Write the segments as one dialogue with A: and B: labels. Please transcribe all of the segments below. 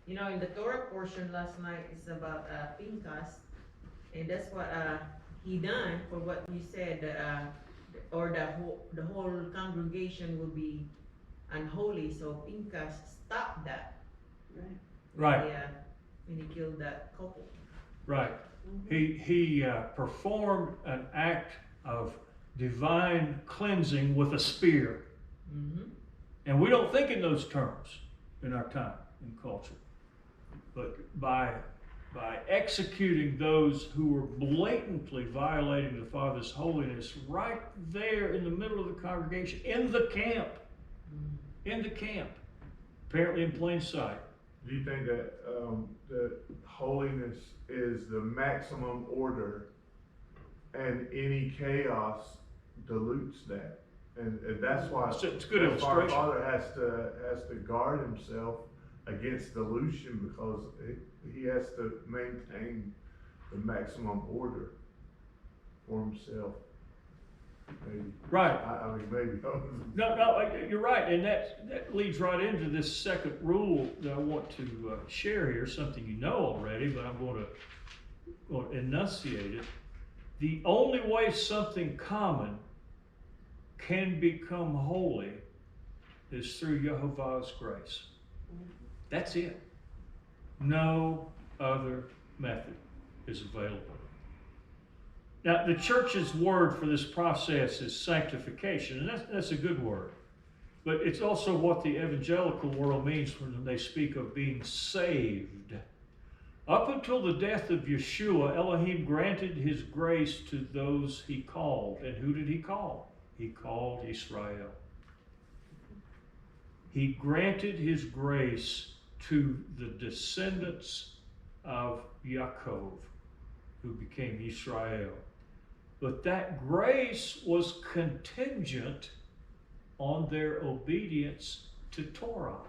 A: You know, in the Torah portion last night, it's about Pinchas, and that's what he done for what you said, or the whole congregation will be unholy. So Pinchas stopped that.
B: Right.
A: When he killed that couple.
B: Right. He performed an act of divine cleansing with a spear. And we don't think in those terms in our time and culture. But by executing those who were blatantly violating the Father's holiness right there in the middle of the congregation, in the camp, apparently in plain sight.
C: Do you think that that holiness is the maximum order, and any chaos dilutes that, and that's why
B: it's a good
C: that's why our
B: illustration.
C: Father has to guard himself against dilution, because he has to maintain the maximum order for himself. Maybe.
B: Right.
C: I mean, maybe.
B: No, you're right, and that leads right into this second rule that I want to share here, something you know already, but I'm going to enunciate it. The only way something common can become holy is through Jehovah's grace. That's it. No other method is available. Now, the church's word for this process is sanctification, and that's a good word. But it's also what the evangelical world means when they speak of being saved. Up until the death of Yeshua, Elohim granted his grace to those he called. And who did he call? He called Israel. He granted his grace to the descendants of Yaakov, who became Israel. But that grace was contingent on their obedience to Torah.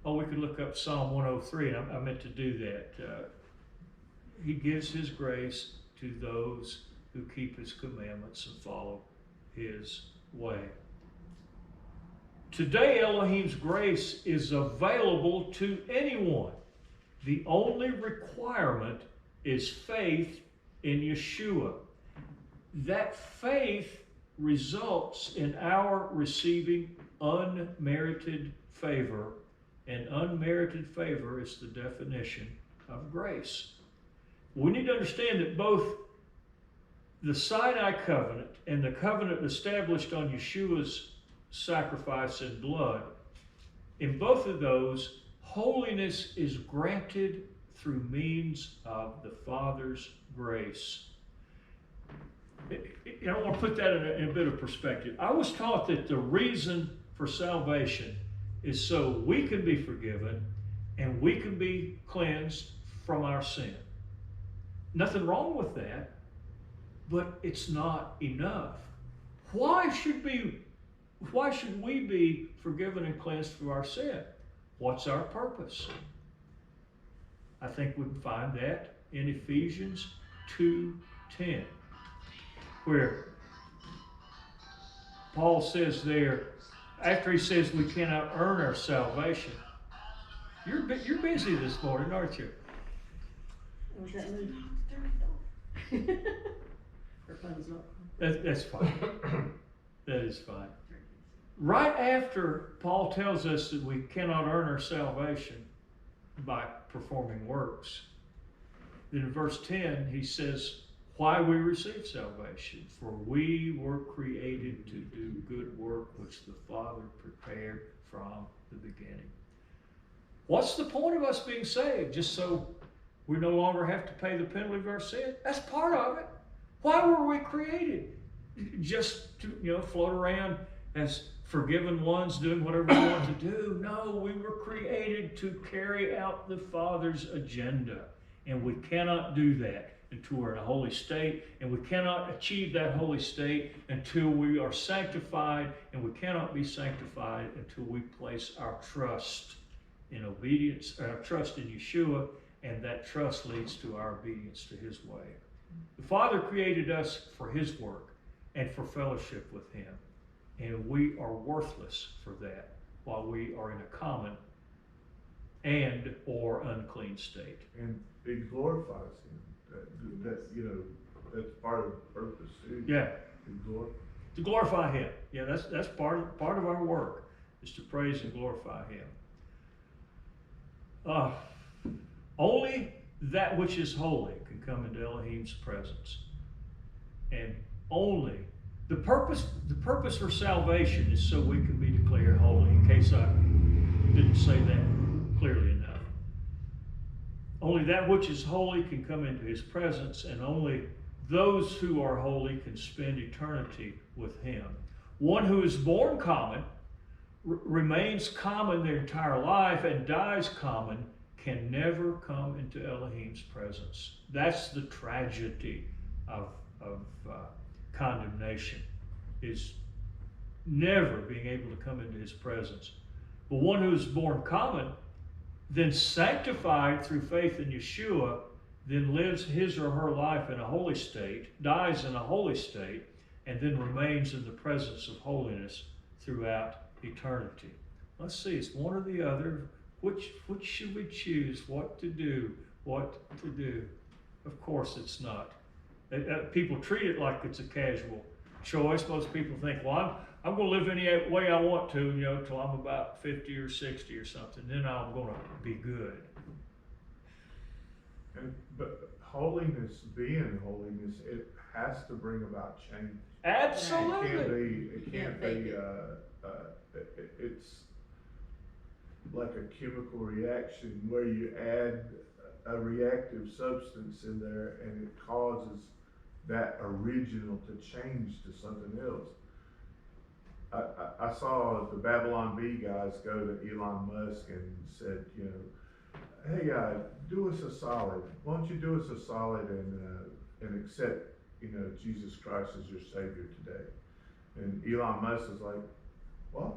B: Oh, we could look up Psalm 103, and I meant to do that. He gives his grace to those who keep his commandments and follow his way. Today, Elohim's grace is available to anyone. The only requirement is faith in Yeshua. That faith results in our receiving unmerited favor, and unmerited favor is the definition of grace. We need to understand that both the Sinai covenant and the covenant established on Yeshua's sacrifice and blood, in both of those, holiness is granted through means of the Father's grace. I want to put that in a bit of perspective. I was taught that the reason for salvation is so we can be forgiven and we can be cleansed from our sin. Nothing wrong with that, but it's not enough. Why should we be forgiven and cleansed from our sin? What's our purpose? I think we can find that in Ephesians 2:10, where Paul says there, after he says we cannot earn our salvation. You're busy this morning, aren't you?
D: What does that mean? Her phone's not.
B: That's fine. That is fine. Right after Paul tells us that we cannot earn our salvation by performing works, then in verse 10 he says why we receive salvation. For we were created to do good work which the Father prepared from the beginning. What's the point of us being saved? Just so we no longer have to pay the penalty of our sin? That's part of it. Why were we created? Just to float around as forgiven ones doing whatever we want to do? No, we were created to carry out the Father's agenda. And we cannot do that until we're in a holy state, and we cannot achieve that holy state until we are sanctified, and we cannot be sanctified until we place our trust in obedience, our trust in Yeshua, and that trust leads to our obedience to his way. The Father created us for his work and for fellowship with him, and we are worthless for that while we are in a common and or unclean state.
C: And it glorifies him. That's part of the purpose too.
B: Yeah,
C: To glorify.
B: to glorify him. Yeah, that's part of our work, is to praise and glorify him. Only that which is holy can come into Elohim's presence. And only the purpose for salvation is so we can be declared holy, in case I didn't say that clearly enough. Only that which is holy can come into his presence, and only those who are holy can spend eternity with him. One who is born common, remains common their entire life, and dies common, can never come into Elohim's presence. That's the tragedy of condemnation, is never being able to come into his presence. But one who is born common, then sanctified through faith in Yeshua, then lives his or her life in a holy state, dies in a holy state, and then remains in the presence of holiness throughout eternity. Let's see, it's one or the other. Which should we choose? What to do? Of course it's not. People treat it like it's a casual choice. Most people think, well, I'm going to live any way I want to, till I'm about 50 or 60 or something. Then I'm going to be good.
C: But holiness, being holiness, it has to bring about change.
B: Absolutely.
C: It can't be. It's like a chemical reaction where you add a reactive substance in there, and it causes that original to change to something else. I saw the Babylon Bee guys go to Elon Musk and said, hey, do us a solid. Why don't you do us a solid and accept, Jesus Christ as your Savior today? And Elon Musk is like, what?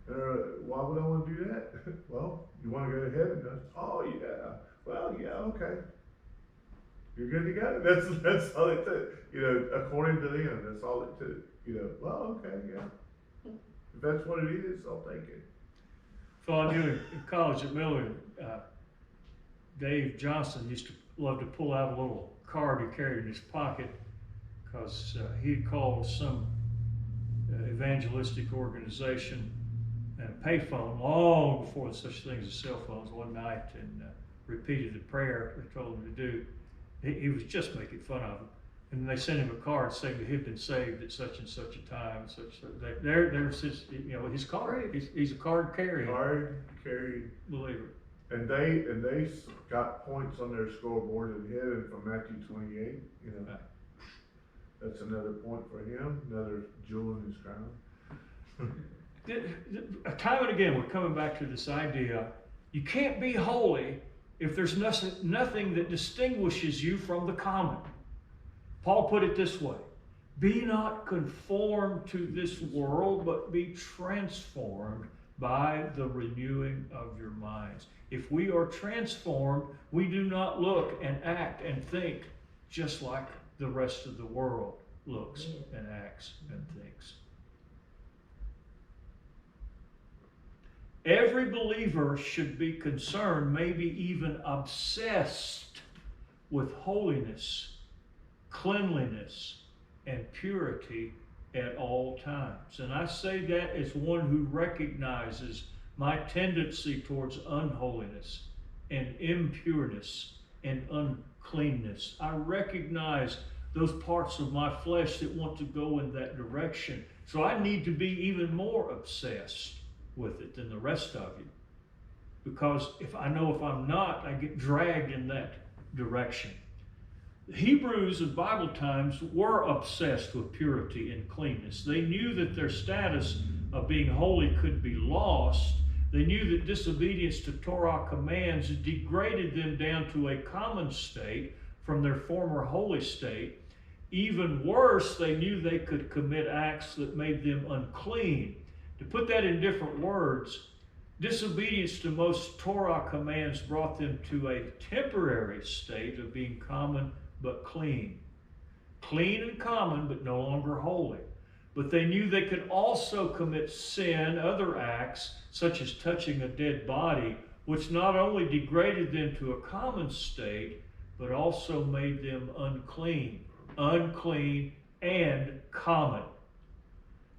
C: Why would I want to do that? Well, you want to go to heaven? Oh yeah. Well, yeah, okay. You're good to go. That's all it took. According to them, that's all it took. Well, okay, yeah. If that's what it is, I'll take it.
B: So I knew in college at Miller, Dave Johnson used to love to pull out a little card he carried in his pocket, because he had called some evangelistic organization and a payphone long before such things as cell phones one night, and repeated the prayer they told him to do. He was just making fun of him. And they sent him a card saying that he'd been saved at such and such a time. There's his, his card. He's a card carrying believer.
C: And they got points on their scoreboard in heaven from Matthew 28.
B: Right.
C: That's another point for him, another jewel in his crown.
B: Time and again, we're coming back to this idea: you can't be holy if there's nothing that distinguishes you from the common. Paul put it this way: be not conformed to this world, but be transformed by the renewing of your minds. If we are transformed, we do not look and act and think just like the rest of the world looks and acts and thinks. Every believer should be concerned, maybe even obsessed, with holiness, cleanliness, and purity at all times. And I say that as one who recognizes my tendency towards unholiness and impureness and uncleanness. I recognize those parts of my flesh that want to go in that direction. So I need to be even more obsessed with it than the rest of you. Because if I'm not, I get dragged in that direction. The Hebrews of Bible times were obsessed with purity and cleanness. They knew that their status of being holy could be lost. They knew that disobedience to Torah commands degraded them down to a common state from their former holy state. Even worse, they knew they could commit acts that made them unclean. To put that in different words, disobedience to most Torah commands brought them to a temporary state of being common but clean. Clean and common, but no longer holy. But they knew they could also commit sin, other acts, such as touching a dead body which not only degraded them to a common state, but also made them unclean, and common.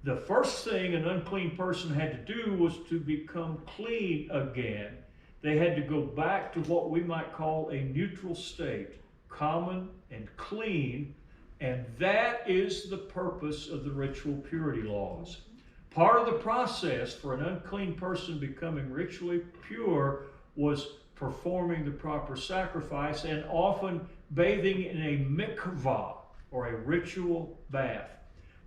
B: The first thing an unclean person had to do was to become clean again. They had to go back to what we might call a neutral state, common and clean, and that is the purpose of the ritual purity laws. Part of the process for an unclean person becoming ritually pure was performing the proper sacrifice and often bathing in a mikvah, or a ritual bath.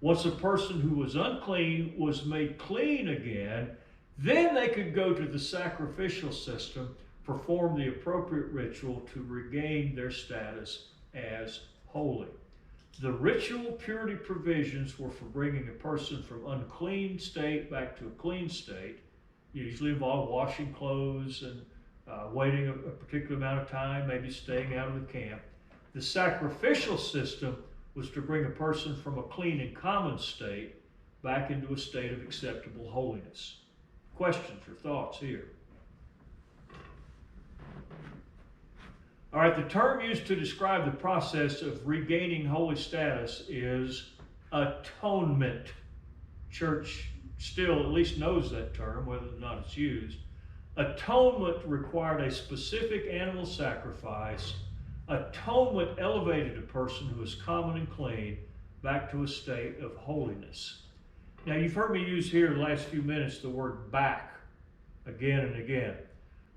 B: Once a person who was unclean was made clean again, then they could go to the sacrificial system, perform the appropriate ritual to regain their status as holy. The ritual purity provisions were for bringing a person from unclean state back to a clean state. Usually involve washing clothes and waiting a particular amount of time, maybe staying out of the camp. The sacrificial system was to bring a person from a clean and common state back into a state of acceptable holiness. Questions or thoughts here? All right, the term used to describe the process of regaining holy status is atonement. Church still at least knows that term, whether or not it's used. Atonement required a specific animal sacrifice. Atonement elevated a person who was common and clean back to a state of holiness. Now, you've heard me use here the last few minutes the word back again and again.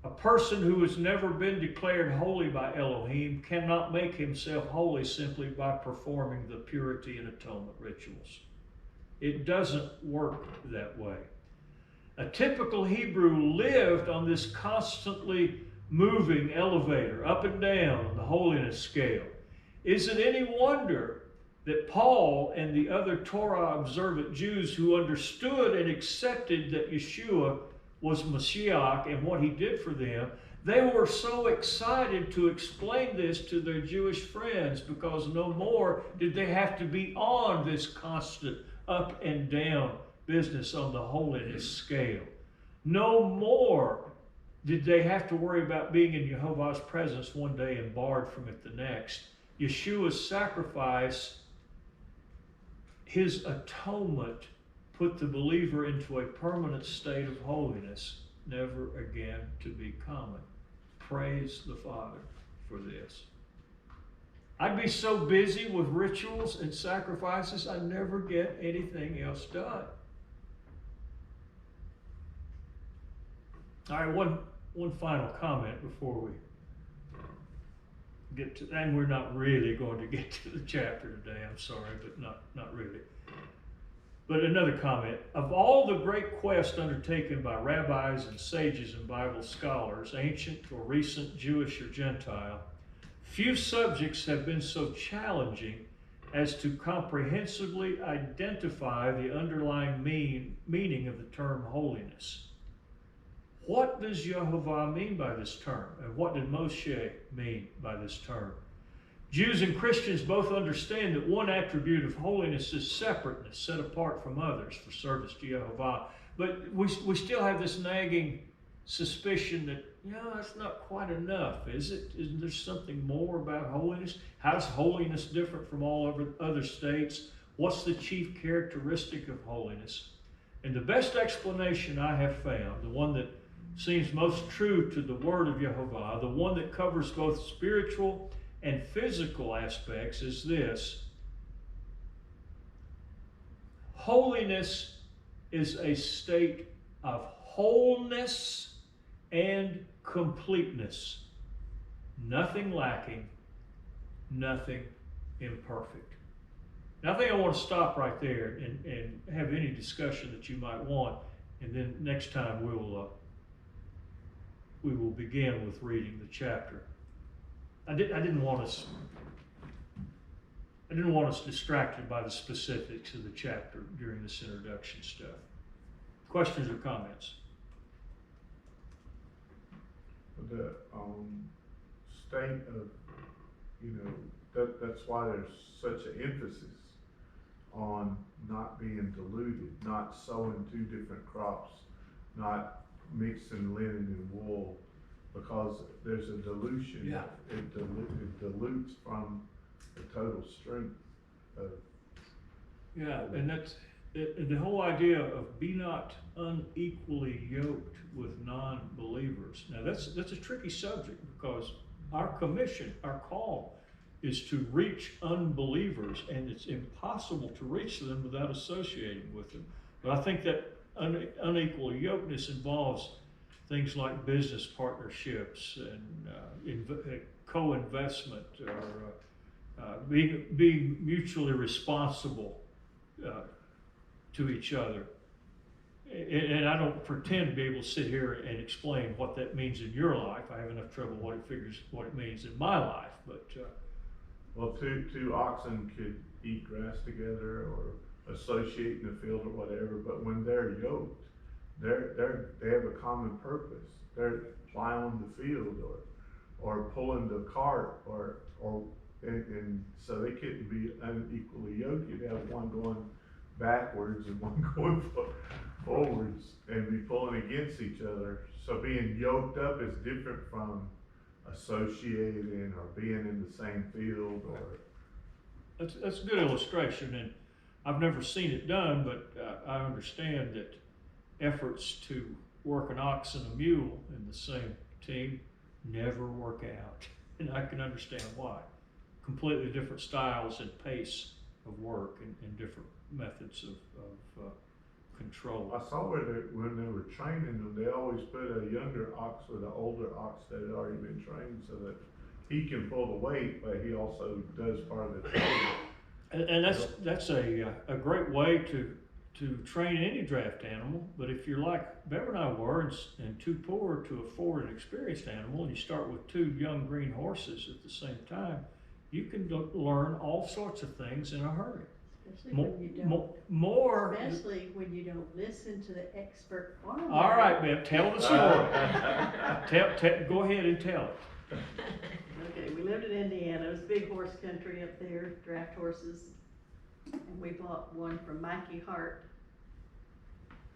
B: A person who has never been declared holy by Elohim cannot make himself holy simply by performing the purity and atonement rituals. It doesn't work that way. A typical Hebrew lived on this constantly moving elevator up and down on the holiness scale. Is it any wonder that Paul and the other Torah observant Jews who understood and accepted that Yeshua was Mashiach and what he did for them, they were so excited to explain this to their Jewish friends, because no more did they have to be on this constant up and down business on the holiness scale. No more did they have to worry about being in Jehovah's presence one day and barred from it the next. Yeshua's sacrifice, his atonement, put the believer into a permanent state of holiness, never again to be common. Praise the Father for this. I'd be so busy with rituals and sacrifices, I'd never get anything else done. All right, one final comment before we get to, and we're not really going to get to the chapter today, I'm sorry, but not really. But another comment, of all the great quests undertaken by rabbis and sages and Bible scholars, ancient or recent, Jewish or Gentile, few subjects have been so challenging as to comprehensively identify the underlying meaning of the term holiness. What does Yehovah mean by this term? And what did Moshe mean by this term? Jews and Christians both understand that one attribute of holiness is separateness, set apart from others for service to Yehovah. But we still have this nagging suspicion that, that's not quite enough, is it? Isn't there something more about holiness? How's holiness different from all other states? What's the chief characteristic of holiness? And the best explanation I have found, the one that seems most true to the word of Yehovah, the one that covers both spiritual and physical aspects, is this: holiness is a state of wholeness and completeness. Nothing lacking, nothing imperfect. Now I think I want to stop right there and have any discussion that you might want, and then next time we will begin with reading the chapter. I didn't want us distracted by the specifics of the chapter during this introduction stuff. Questions or comments?
C: The state of, that's why there's such an emphasis on not being diluted, not sowing two different crops, not mixing linen and wool, because there's a dilution.
B: Yeah.
C: It dilutes from the total strength of.
B: Yeah, and that's, the whole idea of be not unequally yoked with non-believers. Now, that's a tricky subject, because our commission, our call, is to reach unbelievers, and it's impossible to reach them without associating with them. But I think that unequal yokeness involves things like business partnerships and co-investment, or being mutually responsible to each other. And I don't pretend to be able to sit here and explain what that means in your life. I have enough trouble what it means in my life, but
C: Well, two oxen could eat grass together or associate in the field or whatever, but when they're yoked, they have a common purpose. They're plowing the field or pulling the cart and so they couldn't be unequally yoked. You'd have one going backwards and one going forwards and be pulling against each other. So being yoked up is different from associating or being in the same field or.
B: that's a good illustration, and I've never seen it done, but I understand that efforts to work an ox and a mule in the same team never work out, and I can understand why. Completely different styles and pace of work and different methods of control.
C: I saw when they were training them, they always put a younger ox with an older ox that had already been trained so that he can pull the weight, but he also does part of the training.
B: And that's a great way to train any draft animal. But if you're like Bev and I were, and too poor to afford an experienced animal, and you start with two young green horses at the same time, you can learn all sorts of things in a hurry.
D: Especially when you don't.
B: More.
D: Especially when you don't listen to the expert farmer.
B: All right, Bev, tell the story. Go ahead and tell it.
D: Okay, we lived in Indiana. It was big horse country up there, draft horses. And we bought one from Mikey Hart.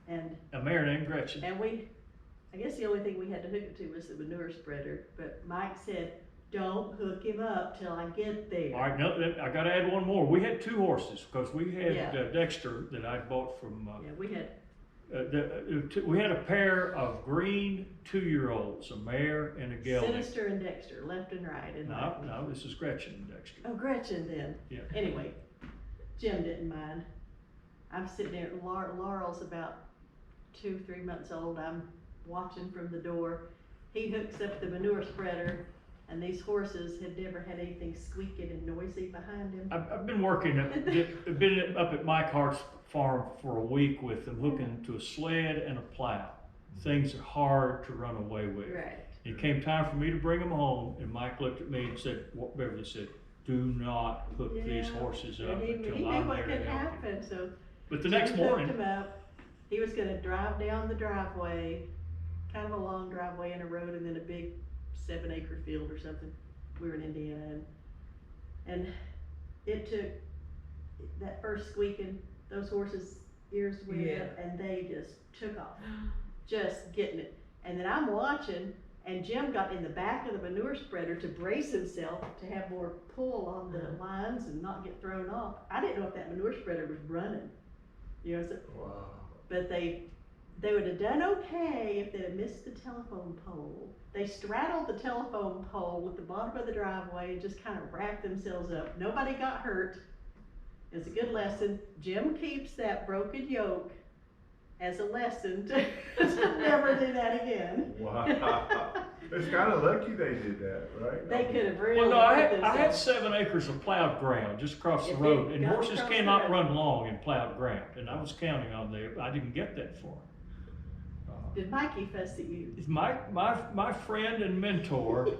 D: And
B: A mare named Gretchen.
D: I guess the only thing we had to hook it to was the manure spreader. But Mike said, don't hook him up till I get there.
B: All right, no, I gotta add one more. We had two horses, because we had
D: Yeah.
B: Dexter that I bought from,
D: Yeah, we had,
B: we had a pair of green 2-year-olds, a mare and a gelding.
D: Sinister and Dexter, left and right. And
B: No, this is Gretchen and Dexter.
D: Oh, Gretchen then.
B: Yeah.
D: Anyway, Jim didn't mind. I'm sitting there, Laurel's about 2-3 months old. I'm watching from the door. He hooks up the manure spreader, and these horses had never had anything squeaking and noisy behind him.
B: I've been working, been up at Mike Hart's farm for a week with them, hooking to a sled and a plow. Things are hard to run away with.
D: Right.
B: It came time for me to bring them home, and Mike looked at me and said, what Beverly said, do not hook these horses up
D: And he
B: until
D: knew
B: I'm
D: what
B: there
D: could
B: to help you.
D: happen, so.
B: But the
D: Jim
B: next morning,
D: hooked him up. He was gonna drive down the driveway, kind of a long driveway and a road, and then a big 7-acre field or something. We were in Indiana, and it took that first squeaking, those horses' ears went up, and they just took off, just getting it. And then I'm watching, and Jim got in the back of the manure spreader to brace himself to have more pull on the lines and not get thrown off. I didn't know if that manure spreader was running, you know. So,
C: Wow.
D: but they would have done okay if they had missed the telephone pole. They straddled the telephone pole with the bottom of the driveway and just kind of wrapped themselves up. Nobody got hurt. It's a good lesson. Jim keeps that broken yoke as a lesson to never do that again.
C: Wow. It's kind of lucky they did that, right?
D: They could have really.
B: well, no, I had
D: themselves.
B: 7 acres of plowed ground just across the
D: If
B: road,
D: they
B: and
D: got
B: horses
D: across the
B: cannot
D: road.
B: run long in plowed ground, and I was counting on them. I didn't get that far.
D: Did Mikey fuss at you?
B: My friend and mentor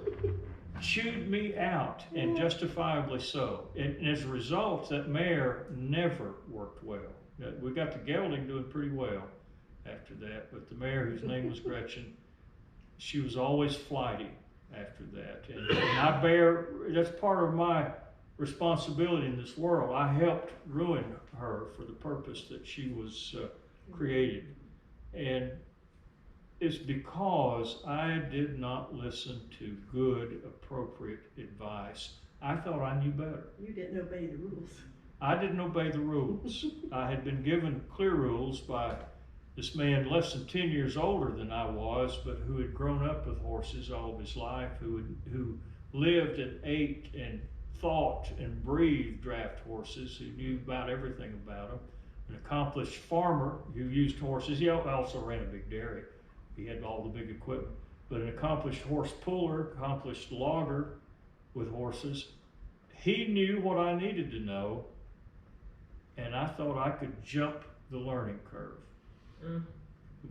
B: chewed me out, and justifiably so. And as a result, that mare never worked well. We got the gelding doing pretty well after that, but the mare, whose name was Gretchen, she was always flighty after that. And that's part of my responsibility in this world. I helped ruin her for the purpose that she was created. And is because I did not listen to good, appropriate advice. I thought I knew better.
D: You didn't obey the rules.
B: I didn't obey the rules. I had been given clear rules by this man less than 10 years older than I was, but who had grown up with horses all of his life, who lived and ate and thought and breathed draft horses, who knew about everything about them. An accomplished farmer who used horses. He also ran a big dairy. He had all the big equipment. But an accomplished horse puller, accomplished logger with horses. He knew what I needed to know, and I thought I could jump the learning curve.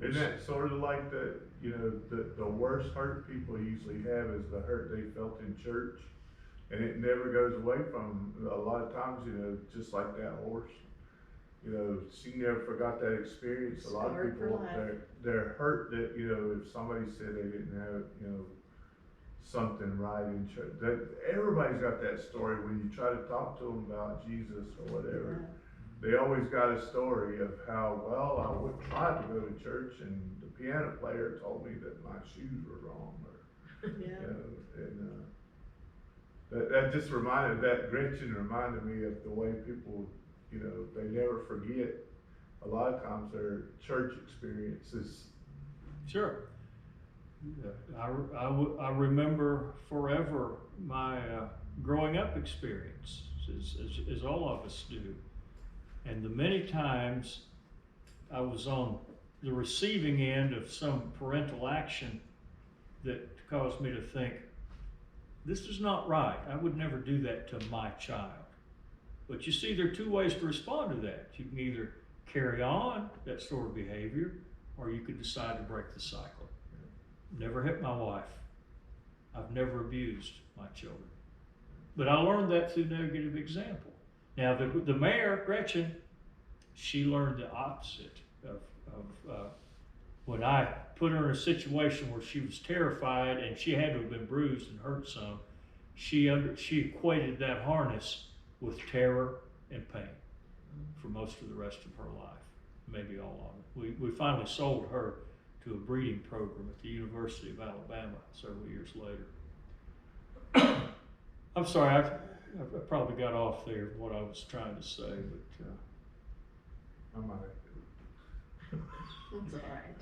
C: Isn't that sort of like the worst hurt people usually have is the hurt they felt in church, and it never goes away from them. A lot of times, just like that horse, she never forgot that experience. A lot of
D: Scarred for
C: people,
D: life.
C: they're hurt that, if somebody said they didn't have, something right in church. That everybody's got that story when you try to talk to them about Jesus or whatever.
D: Yeah.
C: They always got a story of how, well, I would try to go to church and the piano player told me that my shoes were wrong, or,
D: Yeah.
C: that just reminded, that Gretchen reminded me of the way people, they never forget a lot of times their church experiences.
B: Sure. I remember forever my growing up experience, as all of us do. And the many times I was on the receiving end of some parental action that caused me to think, this is not right. I would never do that to my child. But you see, there are two ways to respond to that. You can either carry on that sort of behavior, or you could decide to break the cycle. Never hit my wife. I've never abused my children. But I learned that through negative example. Now, the mayor, Gretchen, she learned the opposite of when I put her in a situation where she was terrified and she had to have been bruised and hurt some, she equated that harness with terror and pain for most of the rest of her life, maybe all of it. We finally sold her to a breeding program at the University of Alabama several years later. I'm sorry, I probably got off there what I was trying to say, but
C: I might.
D: That's all right.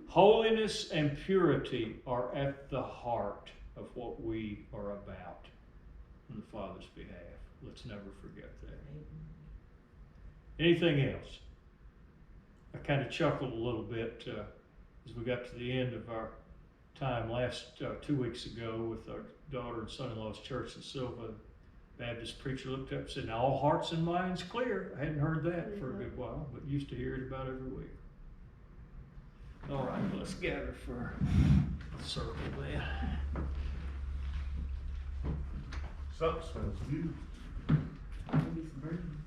B: holiness and purity are at the heart of what we are about on the Father's behalf. Let's never forget that. Anything else? I kind of chuckled a little bit as we got to the end of our time last 2 weeks ago with our daughter and son-in-law's church in Silva. Baptist preacher looked up and said, now all hearts and minds clear. I hadn't heard that for a good while, but used to hear it about every week. All right, let's gather for a circle then.
C: Something smells good.
A: Maybe some burning.